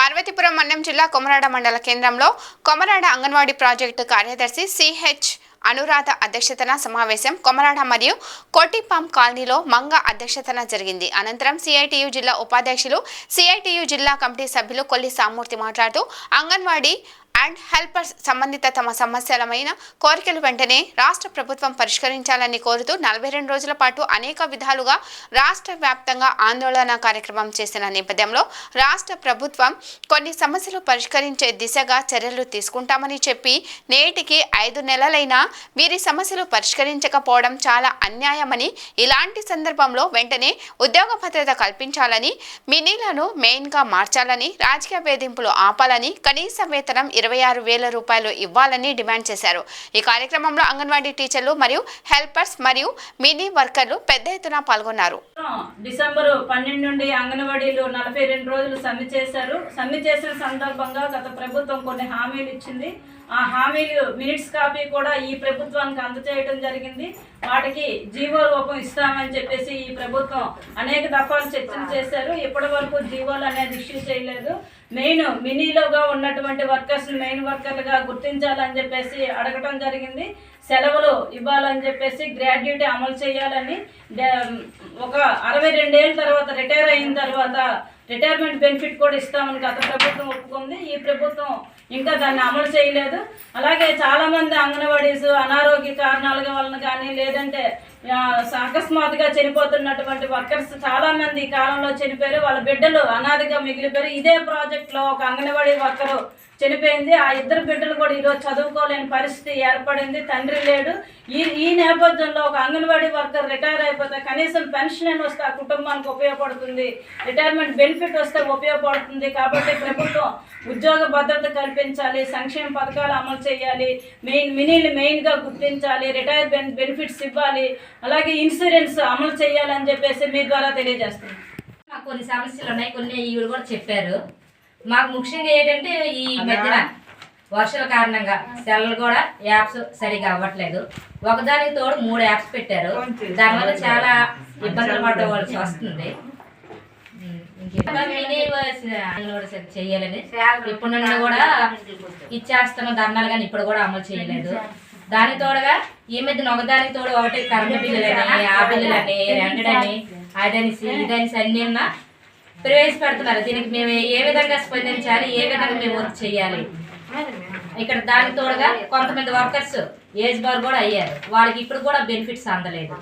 పార్వతీపురం మన్యం జిల్లా కొమరాడ మండల కేంద్రంలో కొమరాడ అంగన్వాడీ ప్రాజెక్టు కార్యదర్శి సిహెచ్ అనురాధ అధ్యక్షతన సమావేశం కొమరాడ మరియు కోటిపాం కాలనీలో మంగ అధ్యక్షతన జరిగింది. అనంతరం సిఐటియు జిల్లా ఉపాధ్యక్షులు సిఐటియు జిల్లా కమిటీ సభ్యులు కొల్లి సామూర్తి మాట్లాడుతూ అంగన్వాడీ అండ్ హెల్పర్స్ సంబంధిత తమ సమస్యలమైన కోరికలు వెంటనే రాష్ట్ర ప్రభుత్వం పరిష్కరించాలని కోరుతూ 42 రోజుల పాటు అనేక విధాలుగా రాష్ట్ర వ్యాప్తంగా ఆందోళన కార్యక్రమం చేసిన నేపథ్యంలో రాష్ట్ర ప్రభుత్వం కొన్ని సమస్యలు పరిష్కరించే దిశగా చర్యలు తీసుకుంటామని చెప్పి నేటికి 5 నెలలైనా వీరి సమస్యలు పరిష్కరించకపోవడం చాలా అన్యాయమని, ఇలాంటి సందర్భంలో వెంటనే ఉద్యోగ భద్రత కల్పించాలని, మినీలను మెయిన్గా మార్చాలని, రాజకీయ వేధింపులు ఆపాలని, కనీస వేతనం 26,000 రూపాయలు ఇవ్వాలని డిమాండ్ చేశారు. ఈ కార్యక్రమంలో అంగన్వాడీ టీచర్లు మరియు హెల్పర్స్ మరియు మినీ వర్కర్లు పెద్ద ఎత్తున పాల్గొన్నారు. డిసెంబర్ 12 నుండి అంగన్వాడీలు 42 రోజులు సమ్మె చేశారు. సమ్మె చేసిన సందర్భంగా గత ప్రభుత్వం కొన్ని హామీలు ఇచ్చింది. ఆ హామీలు మినిట్స్ కాపీ కూడా ఈ ప్రభుత్వానికి అందజేయడం జరిగింది. వాటికి జీవో రూపం ఇస్తామని చెప్పేసి ఈ ప్రభుత్వం అనేక దఫాలు చర్చలు చేశారు. ఇప్పటి వరకు జీవోలు అనేది ఇష్యూ చేయలేదు. మినీలోగా ఉన్నటువంటి వర్కర్స్ని మెయిన్ వర్కర్లుగా గుర్తించాలని చెప్పేసి అడగటం జరిగింది. సెలవులు ఇవ్వాలని చెప్పేసి, గ్రాడ్యుయేటీ అమలు చేయాలని, ఒక 62 ఏళ్ళ తర్వాత రిటైర్ అయిన తర్వాత రిటైర్మెంట్ బెనిఫిట్ కూడా ఇస్తామని గత ప్రభుత్వం ఒప్పుకుంది. ఈ ప్రభుత్వం ఇంకా దాన్ని అమలు చేయలేదు. అలాగే చాలామంది అంగన్వాడీస్ అనారోగ్య కారణాల వలన కానీ, లేదంటే అకస్మాత్తుగా చనిపోతున్నటువంటి వర్కర్స్ చాలామంది ఈ కాలంలో చనిపోయారు. వాళ్ళ బిడ్డలు అనాథగా మిగిలిపోయారు. ఇదే ప్రాజెక్ట్లో ఒక అంగన్వాడీ వర్కరు చనిపోయింది. ఆ 2 బిడ్డలు కూడా ఈరోజు చదువుకోలేని పరిస్థితి ఏర్పడింది. తండ్రి లేడు. ఈ నేపథ్యంలో ఒక అంగన్వాడీ వర్కర్ రిటైర్ అయిపోతే కనీసం పెన్షన్ అని వస్తే ఆ కుటుంబానికి ఉపయోగపడుతుంది, రిటైర్మెంట్ బెనిఫిట్ వస్తే ఉపయోగపడుతుంది. కాబట్టి ప్రభుత్వం ఉద్యోగ భద్రత కల్పించాలి, సంక్షేమ పథకాలు అమలు చేయాలి, మినీలు మెయిన్గా గుర్తించాలి, రిటైర్ బెనిఫిట్స్ ఇవ్వాలి, అలాగే ఇన్సూరెన్స్ అమలు చేయాలని చెప్పేసి మీ ద్వారా తెలియజేస్తున్నాం. మాకు కొన్ని సమస్యలు ఉన్నాయి, కొన్ని ఇవి కూడా చెప్పారు. మాకు ముఖ్యంగా ఏంటంటే ఈ మధ్యన వర్షాల కారణంగా సెల్లు కూడా యాప్స్ సరిగా అవ్వట్లేదు. ఒకదానికి తోడు 3 యాప్స్ పెట్టారు. దానివల్ల చాలా ఇబ్బందులు పడవలసి వస్తుంది. చెయ్యాలని ఇప్పుడు నుండి కూడా ఇచ్చేస్తున్న ధర్నాలు కానీ ఇప్పుడు కూడా అమలు చేయలేదు. దాని తోడుగా ఈ మధ్యన ఒకదానికి తోడు ఒకటి కరెంటు బిల్లులని, ఆ బిల్లులని, రెంట్ అని, అదనిసి ఇదనిసి అన్నీ ఉన్నా ప్రవేశపెడుతున్నారు. దీనికి మేము ఏ విధంగా స్పందించాలి, ఏ విధంగా మేము వర్క్ చేయాలి. ఇక్కడ దానికి తోడుగా కొంతమంది వర్కర్స్ ఏజ్ బార్ కూడా అయ్యారు. వాళ్ళకి ఇప్పుడు కూడా బెనిఫిట్స్ అందలేదు.